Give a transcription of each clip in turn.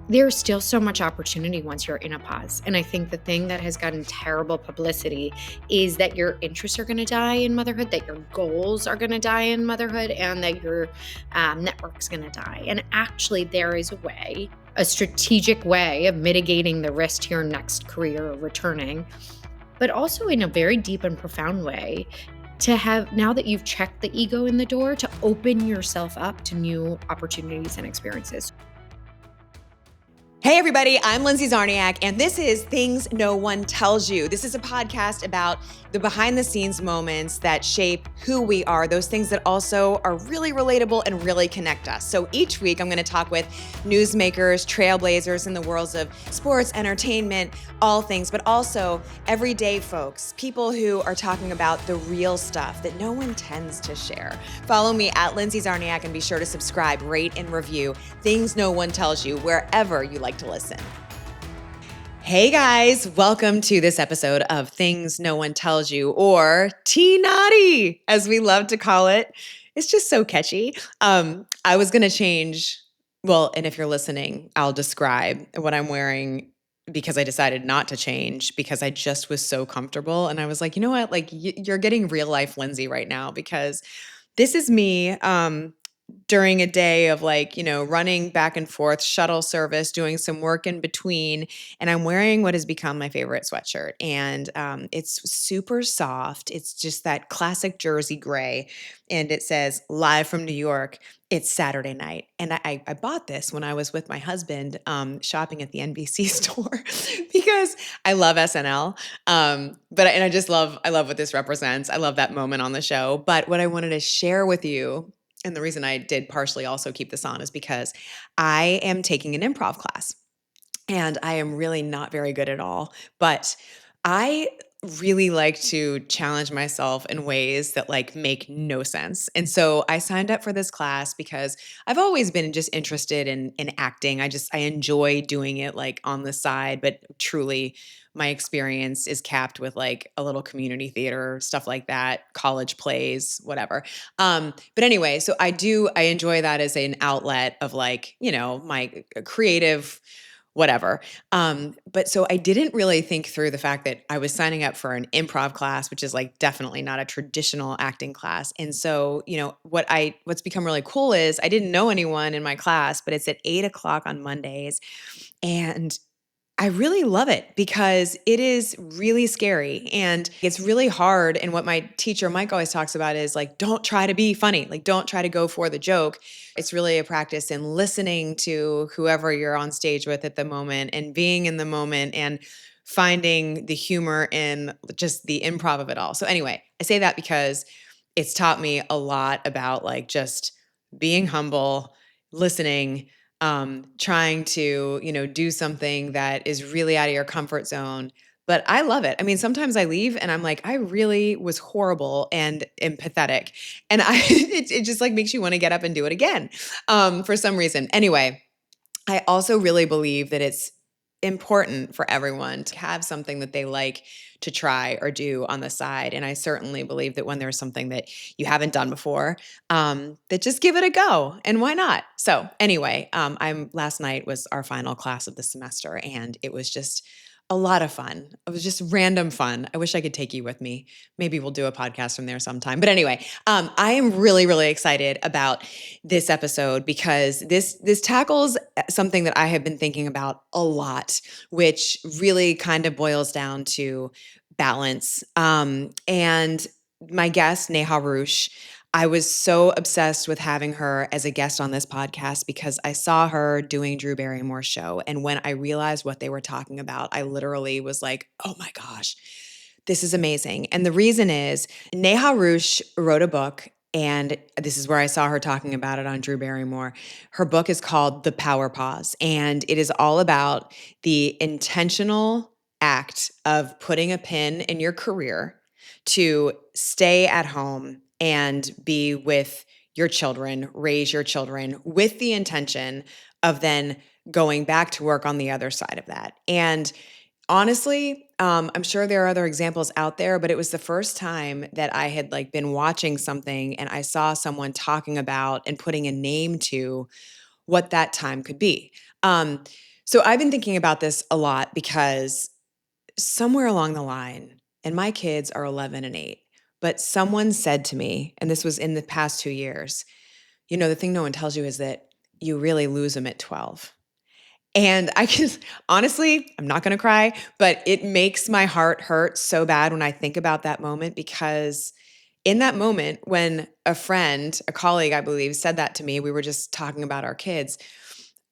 there's still so much opportunity once you're in a pause. And I think the thing that has gotten terrible publicity is that your interests are going to die in motherhood, that your goals are going to die in motherhood, and that your network's going to die. And actually, there is a strategic way of mitigating the risk to your next career or returning, but also in a very deep and profound way to have, now that you've checked the ego in the door, to open yourself up to new opportunities and experiences. Hey everybody, I'm Lindsay Zarniak, and this is Things No One Tells You. This is a podcast about the behind the scenes moments that shape who we are, those things that also are really relatable and really connect us. So each week I'm going to talk with newsmakers, trailblazers in the worlds of sports, entertainment, all things, but also everyday folks, people who are talking about the real stuff that no one tends to share. Follow me at Lindsay Zarniak and be sure to subscribe, rate, and review Things No One Tells You wherever you like to listen. Hey guys, welcome to this episode of Things No One Tells You, or T-Naughty, as we love to call it. It's just so catchy. I was going to change, and if you're listening, I'll describe what I'm wearing because I decided not to change because I just was so comfortable. And I was like, you know what? Like you're getting real life Lindsay right now because this is me during a day of running back and forth, shuttle service, doing some work in between. And I'm wearing what has become my favorite sweatshirt. And it's super soft. It's just that classic Jersey gray. And it says, "Live from New York, it's Saturday night." And I bought this when I was with my husband shopping at the NBC store because I love SNL. I love what this represents. I love that moment on the show. But what I wanted to share with you, and the reason I did partially also keep this on, is because I am taking an improv class and I am really not very good at all, but I really like to challenge myself in ways that make no sense. And so I signed up for this class because I've always been just interested in acting. I enjoy doing it on the side, but truly my experience is capped with a little community theater, stuff like that, college plays, whatever. But anyway, so I enjoy that as an outlet of my creative whatever. But so I didn't really think through the fact that I was signing up for an improv class, which is definitely not a traditional acting class. And so, what's become really cool is I didn't know anyone in my class, but it's at 8:00 on Mondays. And I really love it because it is really scary and it's really hard. And what my teacher, Mike, always talks about is don't try to be funny. Don't try to go for the joke. It's really a practice in listening to whoever you're on stage with at the moment and being in the moment and finding the humor in just the improv of it all. So anyway, I say that because it's taught me a lot about just being humble, listening, trying to, do something that is really out of your comfort zone. But I love it. I mean, sometimes I leave and I'm like, I really was horrible and empathetic. And it just makes you want to get up and do it again for some reason. Anyway, I also really believe that it's important for everyone to have something that they like to try or do on the side. And I certainly believe that when there's something that you haven't done before, that just give it a go. And why not? So anyway, last night was our final class of the semester, and it was just a lot of fun. It was just random fun. I wish I could take you with me. Maybe we'll do a podcast from there sometime. But anyway, I am really, really excited about this episode because this tackles something that I have been thinking about a lot, which really kind of boils down to balance. And my guest, Neha Ruch, I was so obsessed with having her as a guest on this podcast because I saw her doing Drew Barrymore's show. And when I realized what they were talking about, I literally was like, oh my gosh, this is amazing. And the reason is Neha Ruch wrote a book, and this is where I saw her talking about it on Drew Barrymore. Her book is called The Power Pause, and it is all about the intentional act of putting a pin in your career to stay at home and be with your children, raise your children with the intention of then going back to work on the other side of that. And honestly, I'm sure there are other examples out there, but it was the first time that I had been watching something and I saw someone talking about and putting a name to what that time could be. So I've been thinking about this a lot because somewhere along the line, and my kids are 11 and 8, but someone said to me, and this was in the past 2 years, the thing no one tells you is that you really lose them at 12. And I just honestly, I'm not going to cry, but it makes my heart hurt so bad when I think about that moment, because in that moment when a friend, a colleague, I believe, said that to me, we were just talking about our kids.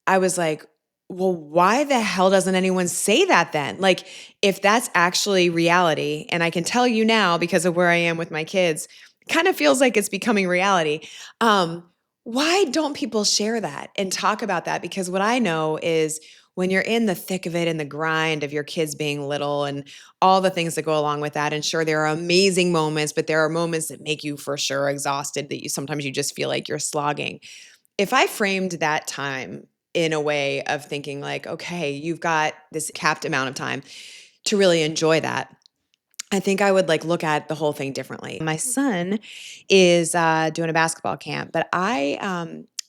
I was like, well, why the hell doesn't anyone say that then? Like, if that's actually reality, and I can tell you now because of where I am with my kids, kind of feels like it's becoming reality. Um, why don't people share that and talk about that? Because what I know is when you're in the thick of it and the grind of your kids being little and all the things that go along with that, and sure, there are amazing moments, but there are moments that make you for sure exhausted, that you sometimes you just feel like you're slogging. If I framed that time in a way of thinking like, okay, you've got this capped amount of time to really enjoy that, I think I would like look at the whole thing differently. My son is doing a basketball camp, but I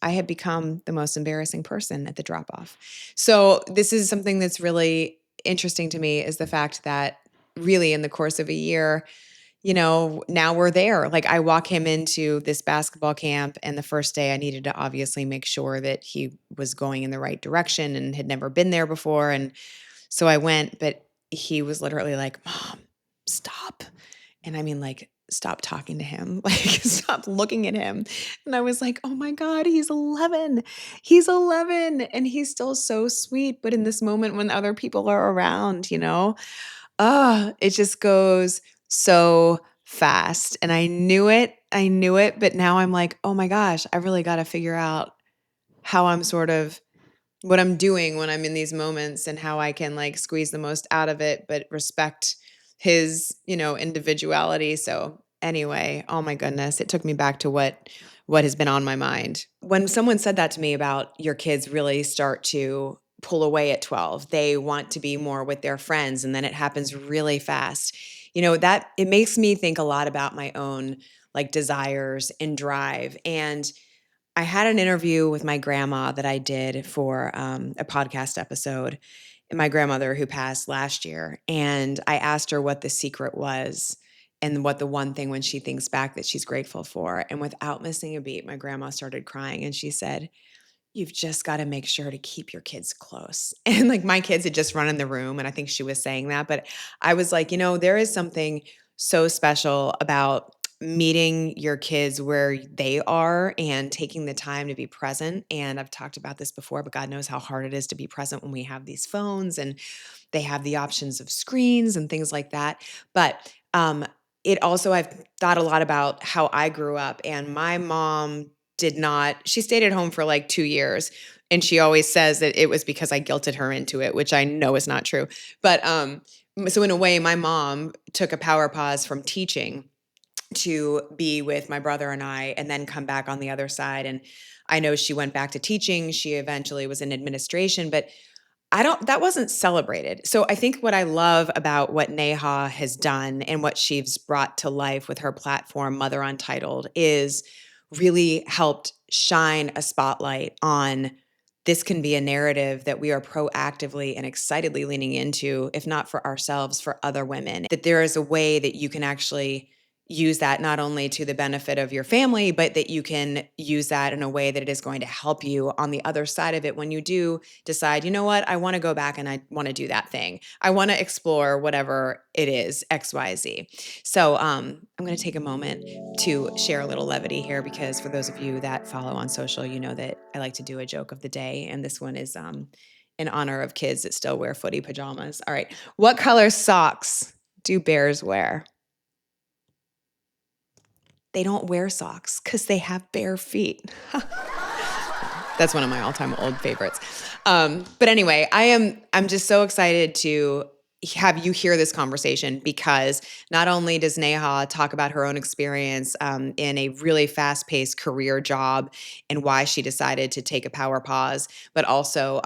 have become the most embarrassing person at the drop off. So this is something that's really interesting to me, is the fact that really in the course of a year, now we're there. Like, I walk him into this basketball camp, and the first day I needed to obviously make sure that he was going in the right direction and had never been there before. And so I went, but he was literally like, "Mom, stop." And I mean, like, stop talking to him, like, stop looking at him. And I was like, oh my God, he's 11. He's 11 and he's still so sweet. But in this moment when other people are around, it just goes so fast. And I knew it, but now I'm like, oh my gosh, I really got to figure out how I'm sort of what I'm doing when I'm in these moments, and how I can like squeeze the most out of it, but respect his, individuality. So anyway, oh my goodness, it took me back to what has been on my mind. When someone said that to me about your kids really start to pull away at 12, they want to be more with their friends, and then it happens really fast. That it makes me think a lot about my own like desires and drive. And I had an interview with my grandma that I did for a podcast episode, my grandmother who passed last year. And I asked her what the secret was and what the one thing when she thinks back that she's grateful for. And without missing a beat, my grandma started crying and she said, "You've just got to make sure to keep your kids close." And like my kids had just run in the room, and I think she was saying that. But I was like, there is something so special about meeting your kids where they are and taking the time to be present. And I've talked about this before, but God knows how hard it is to be present when we have these phones and they have the options of screens and things like that. But it also, I've thought a lot about how I grew up, and my mom did not, she stayed at home for like 2 years. And she always says that it was because I guilted her into it, which I know is not true. But so in a way, my mom took a power pause from teaching to be with my brother and I, and then come back on the other side. And I know she went back to teaching. She eventually was in administration, but that wasn't celebrated. So I think what I love about what Neha has done and what she's brought to life with her platform, Mother Untitled, is really helped shine a spotlight on this can be a narrative that we are proactively and excitedly leaning into, if not for ourselves, for other women. That there is a way that you can actually use that not only to the benefit of your family, but that you can use that in a way that it is going to help you on the other side of it when you do decide, you know what, I want to go back and I want to do that thing. I want to explore whatever it is, XYZ. So I'm going to take a moment to share a little levity here, because for those of you that follow on social, you know that I like to do a joke of the day. And this one is in honor of kids that still wear footy pajamas. All right. What color socks do bears wear? They don't wear socks because they have bare feet. That's one of my all-time old favorites. But anyway, I'm just so excited to have you hear this conversation, because not only does Neha talk about her own experience in a really fast-paced career job and why she decided to take a power pause, but also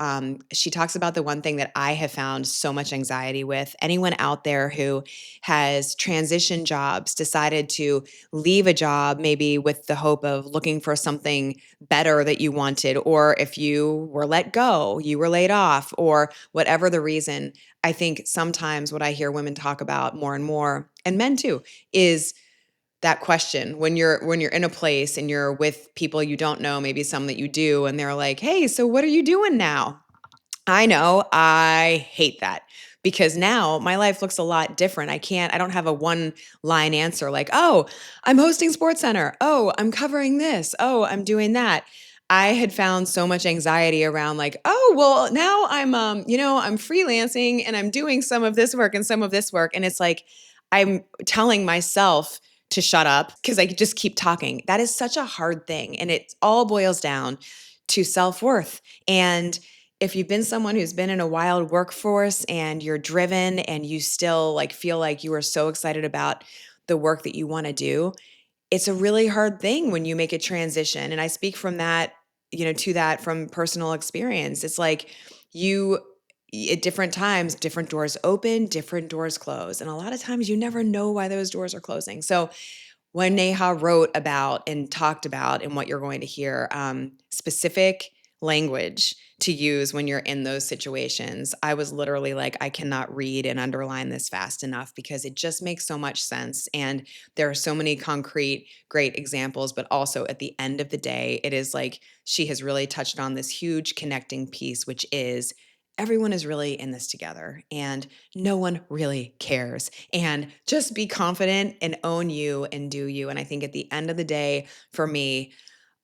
she talks about the one thing that I have found so much anxiety with. Anyone out there who has transitioned jobs, decided to leave a job maybe with the hope of looking for something better that you wanted, or if you were let go, you were laid off, or whatever the reason, I think sometimes what I hear women talk about more and more, and men too, is that question when you're in a place and you're with people you don't know, maybe some that you do, and they're like, "Hey, so what are you doing now?" I know, I hate that, because now my life looks a lot different. I don't have a one line answer like, "Oh, I'm hosting Sports Center. Oh, I'm covering this. Oh, I'm doing that." I had found so much anxiety around like, "Oh, well, now I'm freelancing and I'm doing some of this work and some of this work." And it's like I'm telling myself to shut up because I just keep talking. That is such a hard thing, and it all boils down to self-worth. And if you've been someone who's been in a wild workforce and you're driven and you still like feel like you are so excited about the work that you want to do, it's a really hard thing when you make a transition. And I speak from that, to that from personal experience. It's like you at different times, different doors open, different doors close. And a lot of times you never know why those doors are closing. So when Neha wrote about and talked about, and what you're going to hear, specific language to use when you're in those situations, I was literally like, I cannot read and underline this fast enough because it just makes so much sense. And there are so many concrete, great examples, but also at the end of the day, it is like she has really touched on this huge connecting piece, which is everyone is really in this together and no one really cares, and just be confident and own you and do you. And I think at the end of the day, for me,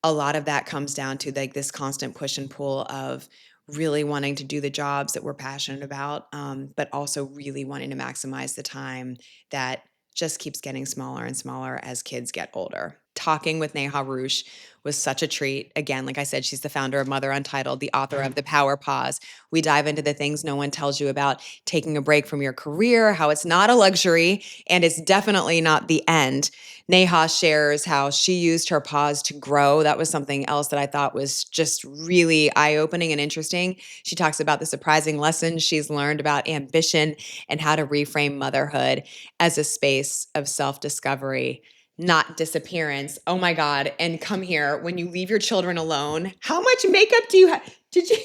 a lot of that comes down to like this constant push and pull of really wanting to do the jobs that we're passionate about, but also really wanting to maximize the time that just keeps getting smaller and smaller as kids get older. Talking with Neha Ruch was such a treat. Again, like I said, she's the founder of Mother Untitled, the author of The Power Pause. We dive into the things no one tells you about taking a break from your career, how it's not a luxury, and it's definitely not the end. Neha shares how she used her pause to grow. That was something else that I thought was just really eye-opening and interesting. She talks about the surprising lessons she's learned about ambition and how to reframe motherhood as a space of self-discovery, not disappearance. Oh my God. And come here, when you leave your children alone, how much makeup do you have? Did you?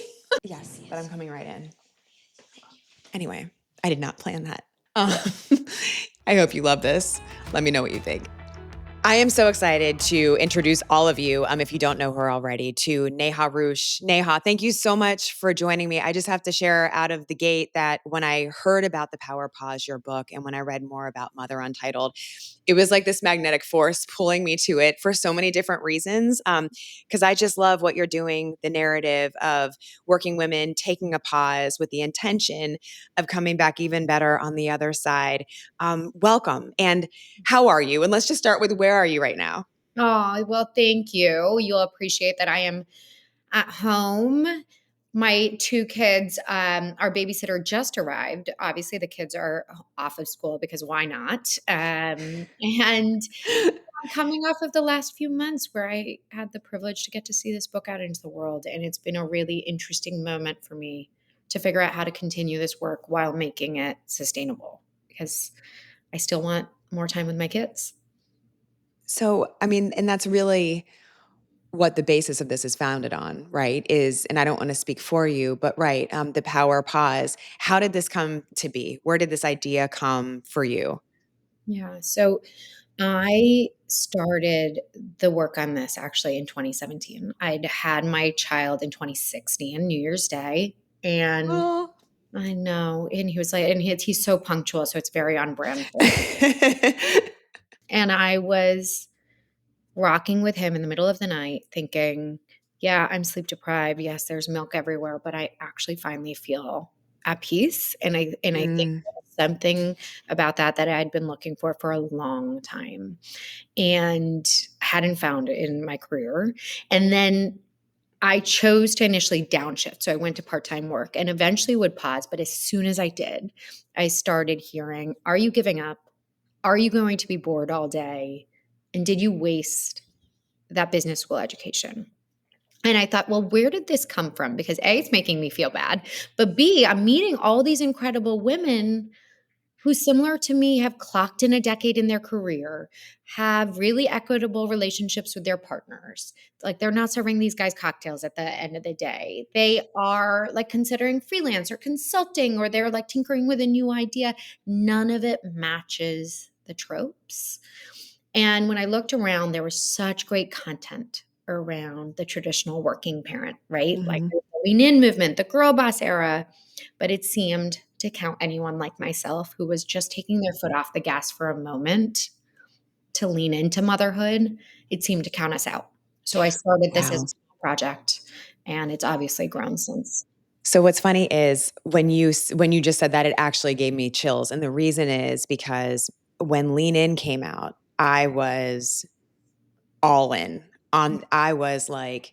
Yes, but I'm coming right in. Anyway, I did not plan that. Um, I hope you love this. Let me know what you think. I am so excited to introduce all of you, if you don't know her already, to Neha Ruch. Neha, thank you so much for joining me. I just have to share out of the gate that when I heard about The Power Pause, your book, and when I read more about Mother Untitled, it was like this magnetic force pulling me to it for so many different reasons. Because I just love what you're doing, the narrative of working women taking a pause with the intention of coming back even better on the other side. Welcome. And how are you? And let's just start with, where are you right now? Oh, well, thank you. You'll appreciate that I am at home. My two kids, our babysitter just arrived. Obviously, the kids are off of school because why not? And I'm coming off of the last few months where I had the privilege to get to see this book out into the world. And it's been a really interesting moment for me to figure out how to continue this work while making it sustainable because I still want more time with my kids. So, I mean, and that's really what the basis of this is founded on, right? Is, and I don't want to speak for you, but right, the power pause. How did this come to be? Where did this idea come for you? Yeah. So I started the work on this actually in 2017. I'd had my child in 2016, New Year's Day. And Oh. I know. And he was like, and he's so punctual. So it's very on brand for him. And I was rocking with him in the middle of the night thinking, yeah, I'm sleep deprived. Yes, there's milk everywhere, but I actually finally feel at peace. And I think Mm. there's something about that I'd been looking for a long time and hadn't found it in my career. And then I chose to initially downshift. So I went to part-time work and eventually would pause. But as soon as I did, I started hearing, are you giving up? Are you going to be bored all day? And did you waste that business school education? And I thought, well, where did this come from? Because A, it's making me feel bad. But B, I'm meeting all these incredible women who, similar to me, have clocked in a decade in their career, have really equitable relationships with their partners. Like they're not serving these guys cocktails at the end of the day. They are like considering freelance or consulting, or they're like tinkering with a new idea. None of it matches the tropes. And when I looked around, there was such great content around the traditional working parent, right? Like Mhm. the Lean In movement, the girl boss era. But it seemed to count anyone like myself who was just taking their foot off the gas for a moment to lean into motherhood. It seemed to count us out. So I started this as a Wow. small project, and it's obviously grown since. So what's funny is when you just said that, it actually gave me chills, and the reason is because when Lean In came out, I was all in on I was like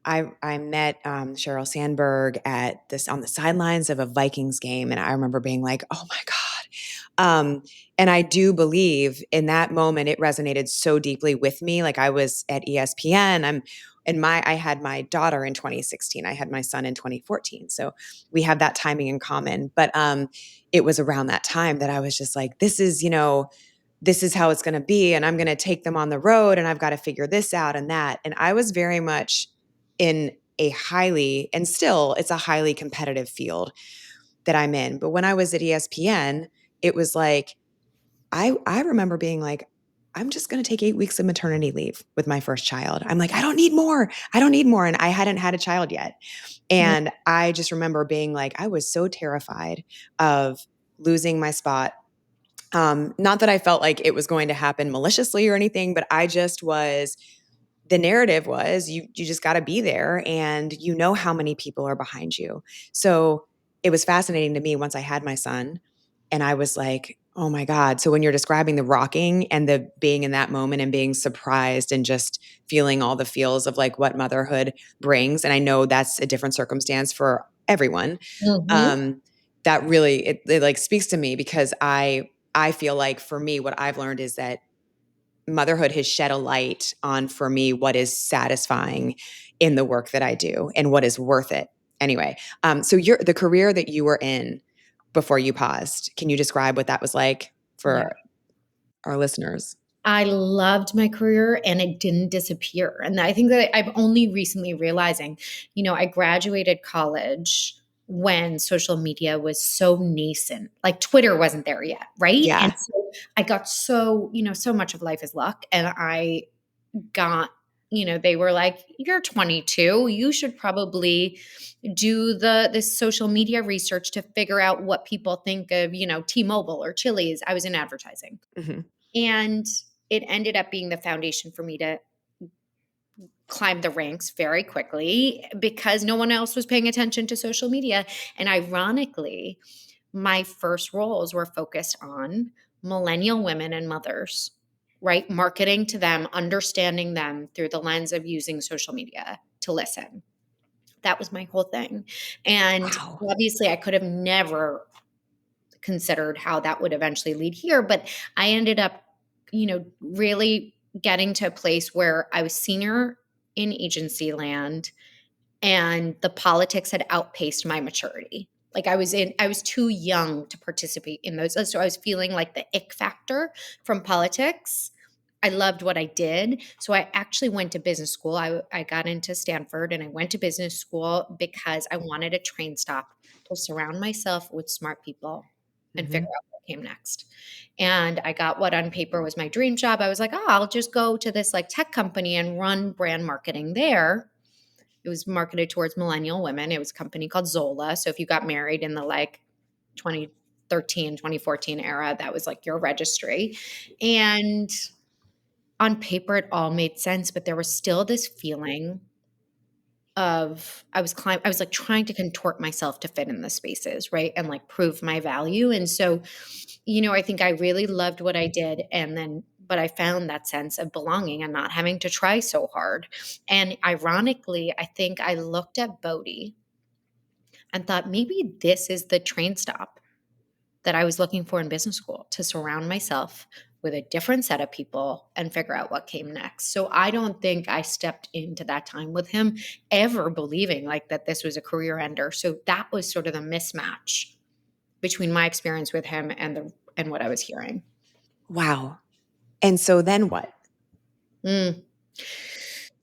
I met Sheryl Sandberg at this on the sidelines of a Vikings game, and I remember being like, "Oh my god!" And I do believe in that moment it resonated so deeply with me. Like I was at ESPN. I had my daughter in 2016. I had my son in 2014. So we have that timing in common. But it was around that time that I was just like, "This is this is how it's going to be, and I'm going to take them on the road, and I've got to figure this out and that." And I was very much in a highly, and still it's a highly competitive field that I'm in. But when I was at ESPN, it was like I remember being like, I'm just going to take 8 weeks of maternity leave with my first child. I'm like, I don't need more. I don't need more. And I hadn't had a child yet. Mm, And I just remember being like, I was so terrified of losing my spot. Not that I felt like it was going to happen maliciously or anything, but I just was the narrative was you just got to be there, and you know how many people are behind you. So it was fascinating to me once I had my son, and I was like, oh my god. So when you're describing the rocking and the being in that moment and being surprised and just feeling all the feels of like what motherhood brings, and I know that's a different circumstance for everyone, mhm. um that really it like speaks to me because I feel like for me what I've learned is that motherhood has shed a light on for me what is satisfying in the work that I do and what is worth it. Anyway, so the career that you were in before you paused, can you describe what that was like Yeah. for our listeners? I loved my career and it didn't disappear. And I think that I'm only recently realizing, I graduated college when social media was so nascent. Like Twitter wasn't there yet, right? And Yeah. so I got so much of life is luck. And I got, they were like, you're 22. You should probably do this social media research to figure out what people think of, T-Mobile or Chili's. I was in advertising. Hmm. And it ended up being the foundation for me to climb the ranks very quickly because no one else was paying attention to social media. And ironically, my first roles were focused on millennial women and mothers, right? Marketing to them, understanding them through the lens of using social media to listen. That was my whole thing. And Wow. obviously, I could have never considered how that would eventually lead here. But I ended up, really getting to a place where I was senior in agency land and the politics had outpaced my maturity. Like I was too young to participate in those. So I was feeling like the ick factor from politics. I loved what I did. So I actually went to business school. I got into Stanford and I went to business school because I wanted a train stop to surround myself with smart people and figure Hmm. out what came next. And I got what on paper was my dream job. I was like, oh, I'll just go to this like tech company and run brand marketing there. It was marketed towards millennial women. It was a company called Zola. So if you got married in the like 2013, 2014 era, that was like your registry. And on paper, it all made sense, but there was still this feeling of I was like trying to contort myself to fit in the spaces, right? And like prove my value. And so, I think I really loved what I did. And then but I found that sense of belonging and not having to try so hard. And ironically, I think I looked at Bodhi and thought maybe this is the train stop that I was looking for in business school, to surround myself with a different set of people and figure out what came next. So I don't think I stepped into that time with him ever believing like that this was a career ender. So that was sort of the mismatch between my experience with him and what I was hearing. Wow. And so then what? Mm.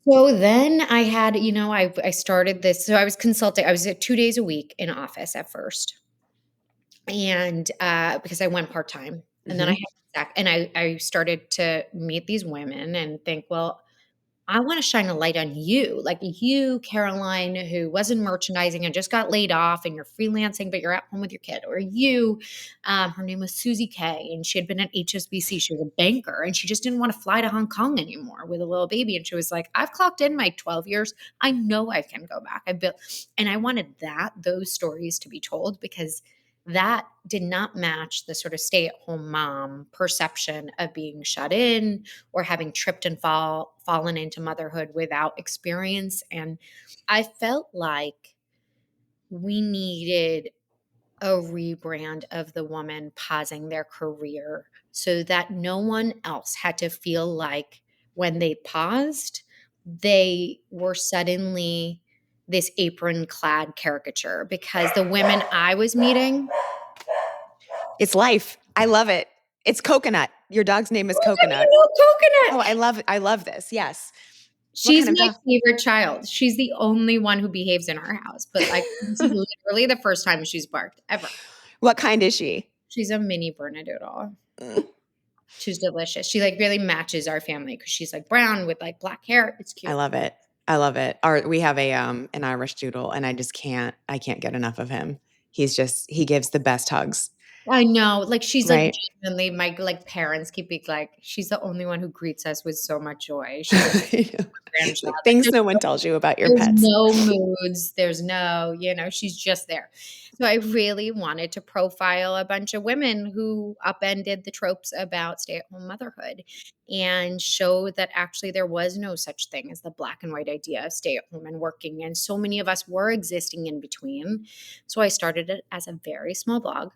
So then I had, I started this. So I was consulting. I was at 2 days a week in office at first, and because I went part time, and then I Mhm. had and I started to meet these women and think, well, I want to shine a light on you, like you, Caroline, who was in merchandising and just got laid off, and you're freelancing, but you're at home with your kid. Or you, her name was Susie K, and she had been at HSBC. She was a banker, and she just didn't want to fly to Hong Kong anymore with a little baby. And she was like, "I've clocked in my 12 years. I know I can go back." I built, and I wanted those stories to be told, because that did not match the sort of stay-at-home mom perception of being shut in or having tripped and fallen into motherhood without experience. And I felt like we needed a rebrand of the woman pausing their career so that no one else had to feel like when they paused, they were suddenly this apron clad caricature. Because the women I was meeting, It's life. I love it. It's Coconut. Your dog's name is Coconut. Oh, Coconut. I love it. I love this. Yes. What She's kind of my dog? favorite child. She's the only one who behaves in our house, but, like, this is literally the first time she's barked ever. What kind is she? She's a mini Bernedoodle. Mm, She's delicious. She, like, really matches our family because she's, like, brown with, like, black hair. It's I cute. love it. I love it. We have a an Irish doodle, and I can't get enough of him. He gives the best hugs, I know, like, she's, like, right? genuinely my, like, parents keep being like, "She's the only one who greets us with so much joy." She's like grandchild. Like Like, things no one tells you about your there's pets. no moods, there's no, she's just there. So I really wanted to profile a bunch of women who upended the tropes about stay-at-home motherhood and show that actually there was no such thing as the black and white idea of stay-at-home and working, and so many of us were existing in between. So I started it as a very small blog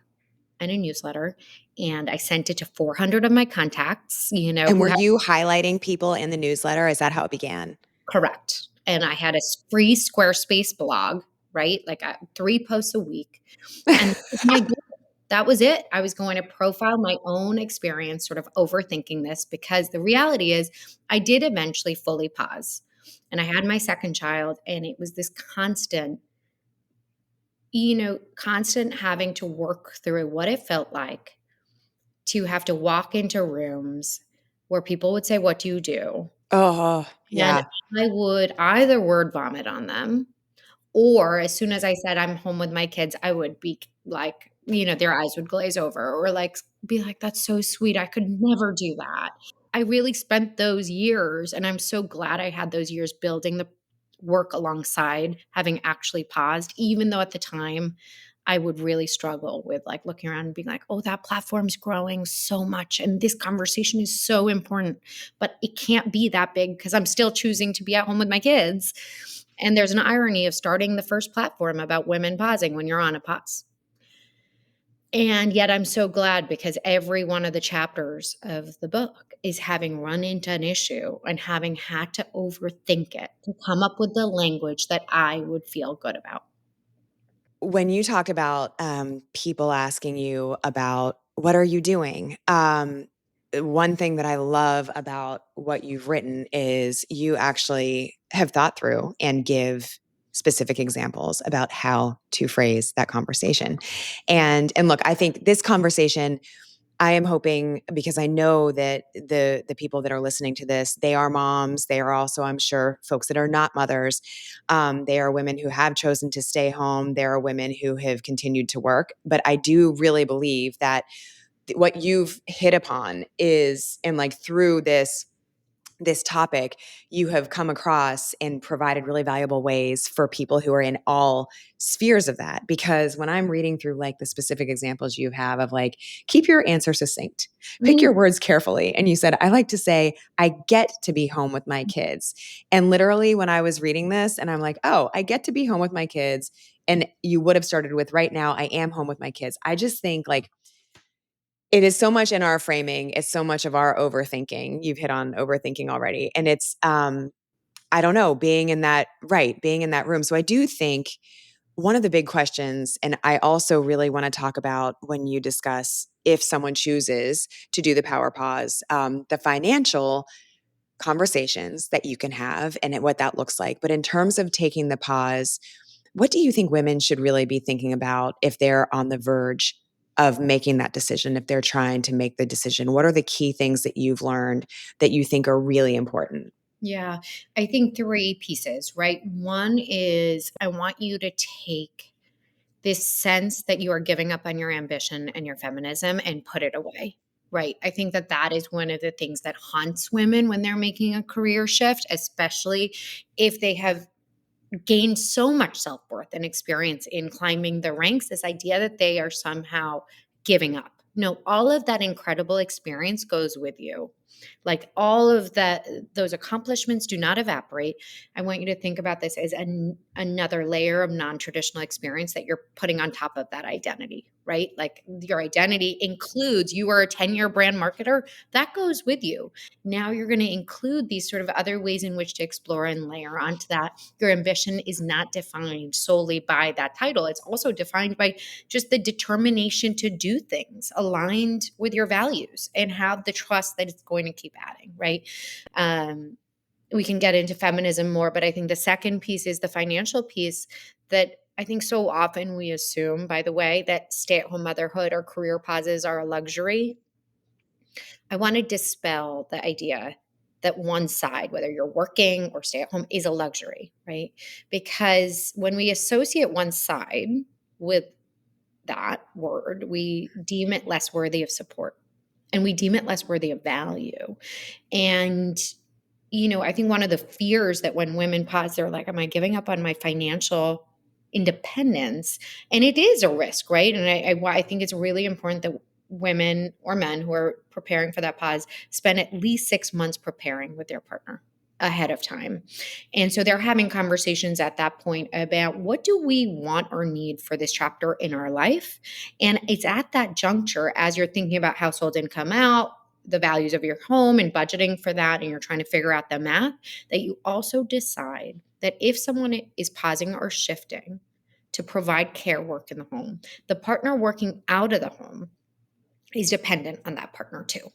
and a newsletter, and I sent it to 400 of my contacts, And who were had. you highlighting people in the newsletter? Is that how it began? Correct. And I had a free Squarespace blog, right? Like 3 posts a week. And that was my goal. That was it. I was going to profile my own experience, sort of overthinking this, because the reality is I did eventually fully pause. And I had my second child, and it was this constant having to work through what it felt like to have to walk into rooms where people would say, "What do you do?" Oh, And yeah. I would either word vomit on them, or as soon as I said, "I'm home with my kids," I would be like, their eyes would glaze over, or, like, be like, "That's so sweet. I could never do that." I really spent those years, and I'm so glad I had those years building the work alongside having actually paused, even though at the time I would really struggle with, like, looking around and being like, "Oh, that platform's growing so much, and this conversation is so important, but it can't be that big because I'm still choosing to be at home with my kids." And there's an irony of starting the first platform about women pausing when you're on a pause. And yet I'm so glad, because every one of the chapters of the book is having run into an issue and having had to overthink it to come up with the language that I would feel good about. When you talk about, people asking you about, "What are you doing?" One thing that I love about what you've written is you actually have thought through and give specific examples about how to phrase that conversation. And look, I think this conversation, I am hoping, because I know that the people that are listening to this, they are moms. They are also, I'm sure, folks that are not mothers. They are women who have chosen to stay home. There are women who have continued to work. But I do really believe that what you've hit upon is, and like through this this topic, you have come across and provided really valuable ways for people who are in all spheres of that. Because when I'm reading through like the specific examples you have of like, keep your answer succinct, pick your Mm. words carefully. And you said, I like to say, I get to be home with my kids. And literally, when I was reading this, and I'm like, oh, I get to be home with my kids. And you would have started with, right now, I am home with my kids. I just think like, it is so much in our framing. It's so much of our overthinking. You've hit on overthinking already. And it's, I don't know, being in that, right, being in that room. So I do think one of the big questions, and I also really want to talk about when you discuss if someone chooses to do the power pause, the financial conversations that you can have and what that looks like. But in terms of taking the pause, what do you think women should really be thinking about if they're on the verge of making that decision, if they're trying to make the decision? What are the key things that you've learned that you think are really important? Yeah, I think three pieces, right? One is I want you to take this sense that you are giving up on your ambition and your feminism and put it away. Right. I think that that is one of the things that haunts women when they're making a career shift, especially if they have gained so much self worth and experience in climbing the ranks, this idea that they are somehow giving up. No, all of that incredible experience goes with you. Like all of that, those accomplishments do not evaporate. I want you to think about this as another layer of non traditional experience that you're putting on top of that identity, right? Like your identity includes you are a 10-year brand marketer, that goes with you. Now you're going to include these sort of other ways in which to explore and layer onto that. Your ambition is not defined solely by that title. It's also defined by just the determination to do things aligned with your values and have the trust that it's going to keep adding, right? Um, we can get into feminism more, but I think the second piece is the financial piece that I think so often we assume, by the way, that stay at home motherhood or career pauses are a luxury. I want to dispel the idea that one side, whether you're working or stay at home, is a luxury, right? Because when we associate one side with that word, we deem it less worthy of support and we deem it less worthy of value. And, I think one of the fears that when women pause, they're like, am I giving up on my financial independence? And it is a risk, right? And I think it's really important that women or men who are preparing for that pause spend at least 6 months preparing with their partner ahead of time. And so they're having conversations at that point about what do we want or need for this chapter in our life. And it's at that juncture as you're thinking about household income out, the values of your home and budgeting for that, and you're trying to figure out the math, that you also decide that if someone is pausing or shifting to provide care work in the home, the partner working out of the home is dependent on that partner too,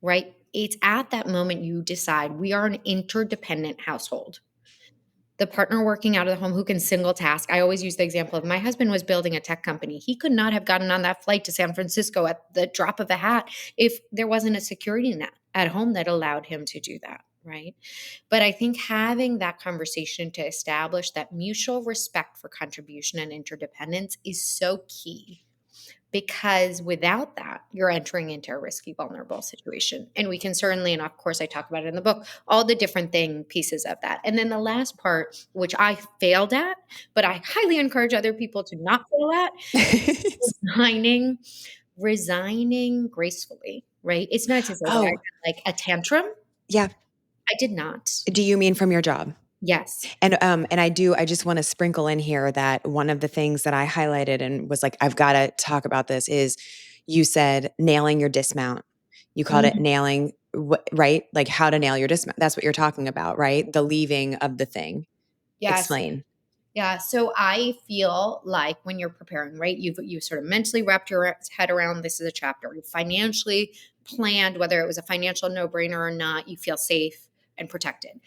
right? It's at that moment you decide we are an interdependent household. The partner working out of the home who can single task. I always use the example of my husband was building a tech company. He could not have gotten on that flight to San Francisco at the drop of a hat if there wasn't a security net at home that allowed him to do that, right? But I think having that conversation to establish that mutual respect for contribution and interdependence is so key, because without that, you're entering into a risky, vulnerable situation. And we can certainly, and of course, I talk about it in the book, all the different pieces of that. And then the last part, which I failed at, but I highly encourage other people to not fail at, resigning, resigning gracefully, right? It's not to say that I Oh, had like a tantrum. yeah. I did not. Do you mean from your job? Yes. And I just want to sprinkle in here that one of the things that I highlighted and was like, I've got to talk about this is you said nailing your dismount. You called it Mhm. nailing, right? Like how to nail your dismount. That's what you're talking about, right? The leaving of the thing. Yes. Explain. Yeah, so I feel like when you're preparing, right, you've sort of mentally wrapped your head around this is a chapter. You financially planned whether it was a financial no-brainer or not. You feel safe and protected.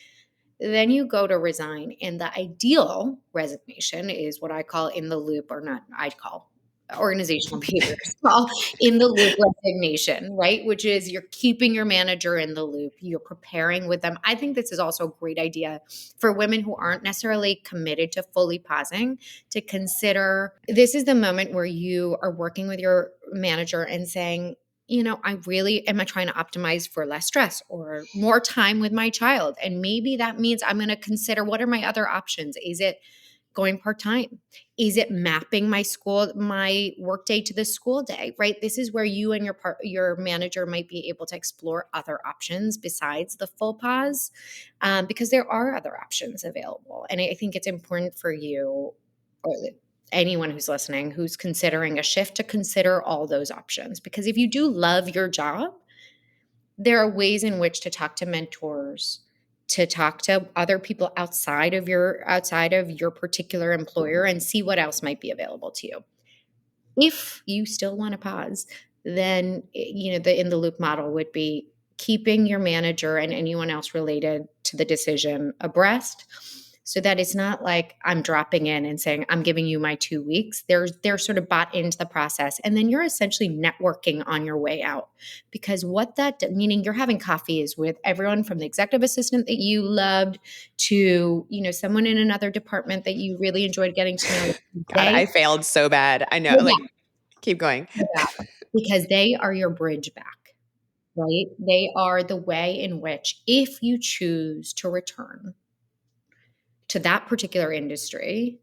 Then you go to resign, and the ideal resignation is what I call in the loop, or not. I call organizational behaviors call in the loop resignation, right? Which is you're keeping your manager in the loop. You're preparing with them. I think this is also a great idea for women who aren't necessarily committed to fully pausing to consider this is the moment where you are working with your manager and saying, am I trying to optimize for less stress or more time with my child? And maybe that means I'm going to consider, what are my other options? Is it going part-time? Is it mapping my work day to the school day, right? This is where you and your manager might be able to explore other options besides the full pause, because there are other options available. And I think it's important for you, or anyone who's listening, who's considering a shift, to consider all those options. Because if you do love your job, there are ways in which to talk to mentors, to talk to other people outside of your particular employer, and see what else might be available to you. If you still want to pause, then the in the loop model would be keeping your manager and anyone else related to the decision abreast, so that it's not like I'm dropping in and saying I'm giving you my 2 weeks. They're sort of bought into the process, and then you're essentially networking on your way out. Because meaning you're having coffees with everyone from the executive assistant that you loved to someone in another department that you really enjoyed getting to know. God, They I failed so bad. I know. Like, Yeah, keep going. yeah, because they are your bridge back, right? They are the way in which, if you choose to return to that particular industry,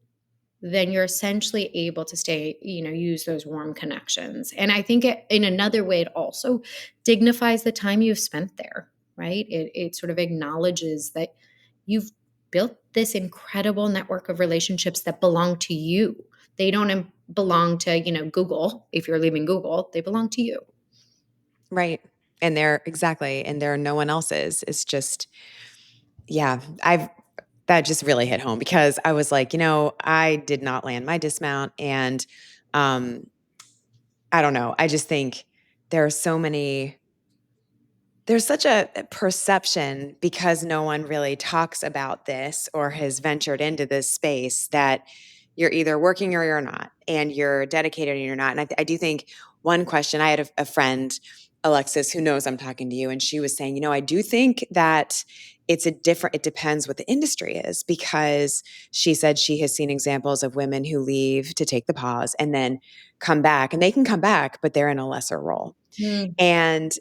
then you're essentially able to use those warm connections. And I think in another way, it also dignifies the time you've spent there, right? It sort of acknowledges that you've built this incredible network of relationships that belong to you. They don't belong to, Google. If you're leaving Google, they belong to you. Right. And there are no one else's. It's just, yeah, that just really hit home because I was like, I did not land my dismount. And um, I don't know. I just think there are so many, there's such a perception because no one really talks about this or has ventured into this space that you're either working or you're not, and you're dedicated or you're not. And I do think one question, I had a friend, Alexis, who knows I'm talking to you, and she was saying, I do think that it depends what the industry is, because she said she has seen examples of women who leave to take the pause and then come back, and they can come back, but they're in a lesser role. Mm, And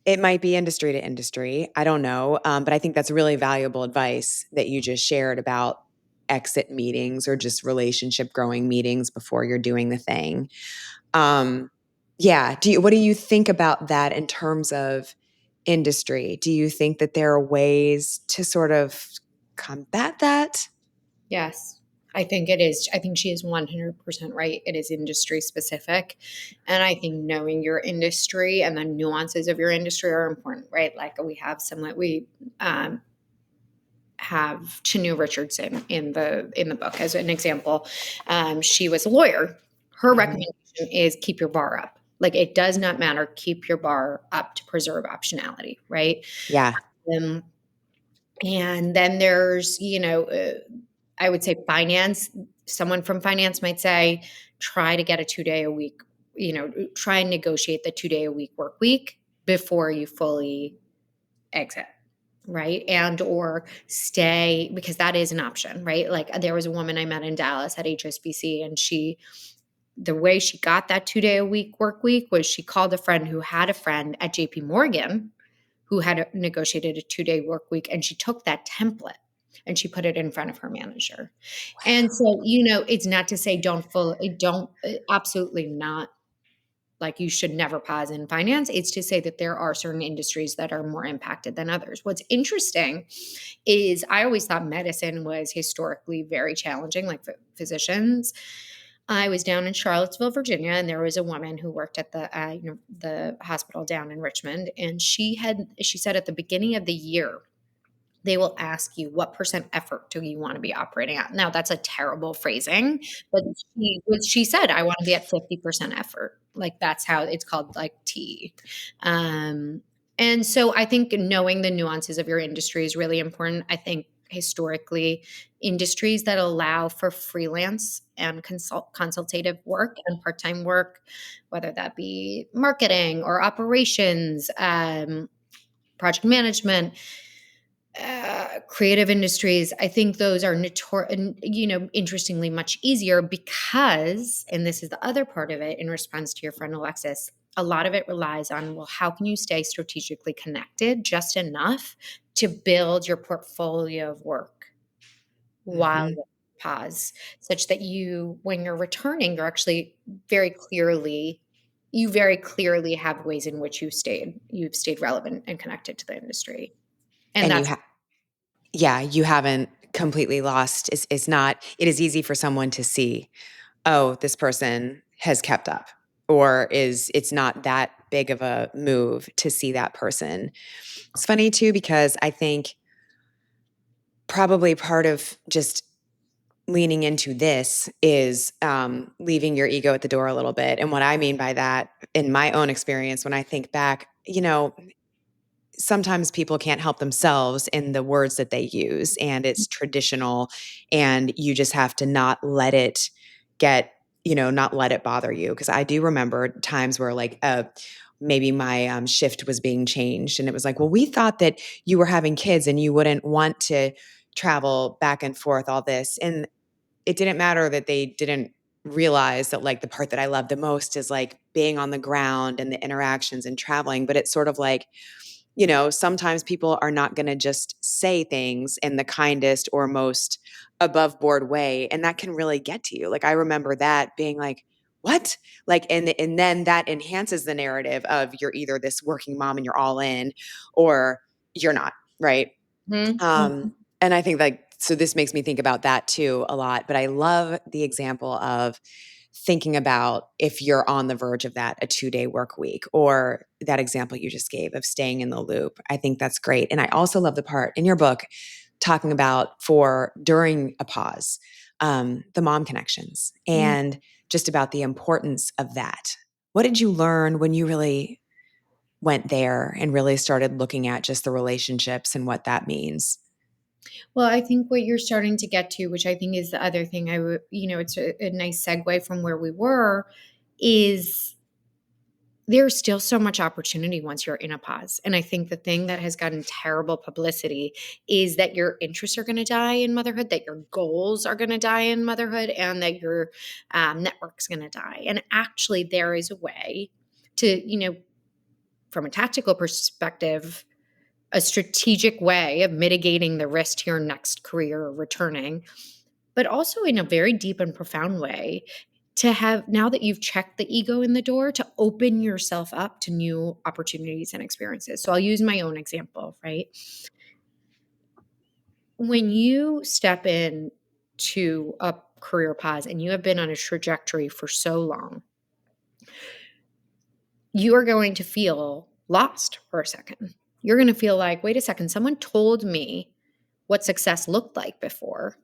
it might be industry to industry. I don't know. But I think that's really valuable advice that you just shared about exit meetings or just relationship growing meetings before you're doing the thing. Yeah. What do you think about that in terms of industry? Do you think that there are ways to sort of combat that? yes. I think it is. I think she is 100% right. It is industry specific. And I think knowing your industry and the nuances of your industry are important, right? Like we um, have Chanu Richardson in the book as an example. She was a lawyer. Her Mhm. recommendation is keep your bar up. Like, it does not matter. Keep your bar up to preserve optionality, right? Yeah. Um, and then there's, I would say finance. Someone from finance might say, try to get a 2-day a week, try and negotiate the 2-day a week work week before you fully exit, right? And or stay, because that is an option, right? Like, there was a woman I met in Dallas at HSBC, and the way she got that 2-day a week work week was she called a friend who had a friend at JP Morgan who had negotiated a 2-day work week, and she took that template and she put it in front of her manager. And so, it's not to say don't absolutely not, like, you should never pause in finance. It's to say that there are certain industries that are more impacted than others. What's interesting is I always thought medicine was historically very challenging, like physicians. I was down in Charlottesville, Virginia, and there was a woman who worked at the hospital down in Richmond, and she said at the beginning of the year, they will ask you, what percent effort do you want to be operating at? Now, that's a terrible phrasing, but she said, I want to be at 50% effort. Like, that's how it's called, like, T. Um, and so I think knowing the nuances of your industry is really important. I think historically, industries that allow for freelance and consultative work and part-time work, whether that be marketing or operations, project management, creative industries, I think those are interestingly much easier because, and this is the other part of it in response to your friend Alexis, a lot of it relies on, well, how can you stay strategically connected just enough to build your portfolio of work while Mhm. you pause, such that you, when you're returning, you're actually very clearly, you very clearly have ways in which you've stayed relevant and connected to the industry. And And that's yeah, you haven't completely lost. It's not, it is easy for someone to see, oh, this person has kept up, or it's not that big of a move to see that person. It's funny too, because I think probably part of just leaning into this is leaving your ego at the door a little bit. And what I mean by that, in my own experience, when I think back, sometimes people can't help themselves in the words that they use, and it's traditional, and you just have to not let it get, not let it bother you. Because I do remember times where, like, maybe my shift was being changed, and it was like, well, we thought that you were having kids and you wouldn't want to travel back and forth, all this. And it didn't matter that they didn't realize that, like, the part that I love the most is like being on the ground and the interactions and traveling. But it's sort of like, sometimes people are not going to just say things in the kindest or most above board way. And that can really get to you. Like, I remember that being like, what? Like, and then that enhances the narrative of you're either this working mom and you're all in, or you're not, right? Mhm. And I think, like, so this makes me think about that too a lot. But I love the example of thinking about, if you're on the verge of that, a 2-day work week, or that example you just gave of staying in the loop. I think that's great. And I also love the part in your book talking about, for during a pause, the mom connections, Mhm. and just about the importance of that. What did you learn when you really went there and really started looking at just the relationships and what that means? Well, I think what you're starting to get to, which I think is the other thing I would, it's a nice segue from where we were, is there's still so much opportunity once you're in a pause. And I think the thing that has gotten terrible publicity is that your interests are going to die in motherhood, that your goals are going to die in motherhood, and that your network's going to die. And actually, there is a way to, from a tactical perspective, a strategic way of mitigating the risk to your next career or returning, but also in a very deep and profound way, to have, now that you've checked the ego in the door, to open yourself up to new opportunities and experiences. So I'll use my own example, right? When you step in to a career pause and you have been on a trajectory for so long, you are going to feel lost for a second. You're going to feel like, wait a second, someone told me what success looked like before.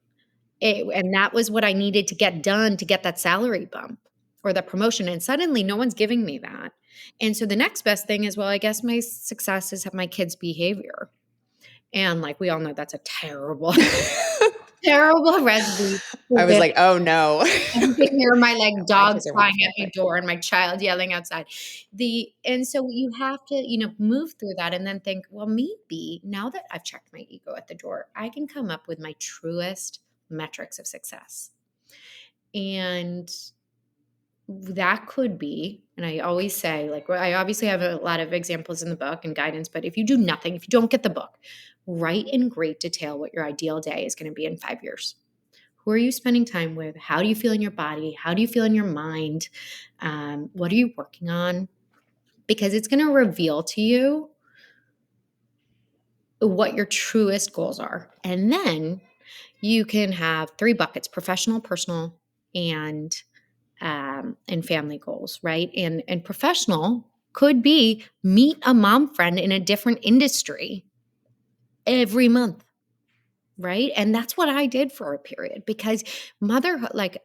And that was what I needed to get done to get that salary bump or that promotion. And suddenly no one's giving me that. And so the next best thing is, well, I guess my success is my kids' behavior. And like we all know that's a terrible, terrible recipe for I was this. like, oh no. You can hear my like My dog kids are crying at wonderful, my but door and my child yelling outside. And so you have to, move through that and then think, well, maybe now that I've checked my ego at the door, I can come up with my truest metrics of success. And that could be, and I always say, like, I obviously have a lot of examples in the book and guidance, but if you do nothing, if you don't get the book, write in great detail what your ideal day is going to be in 5 years. Who are you spending time with? How do you feel in your body? How do you feel in your mind? What are you working on? Because it's going to reveal to you what your truest goals are. And then you can have 3 buckets: professional, personal, and family goals, right? And professional could be meet a mom friend in a different industry every month, right? And that's what I did for a period, because motherhood, like,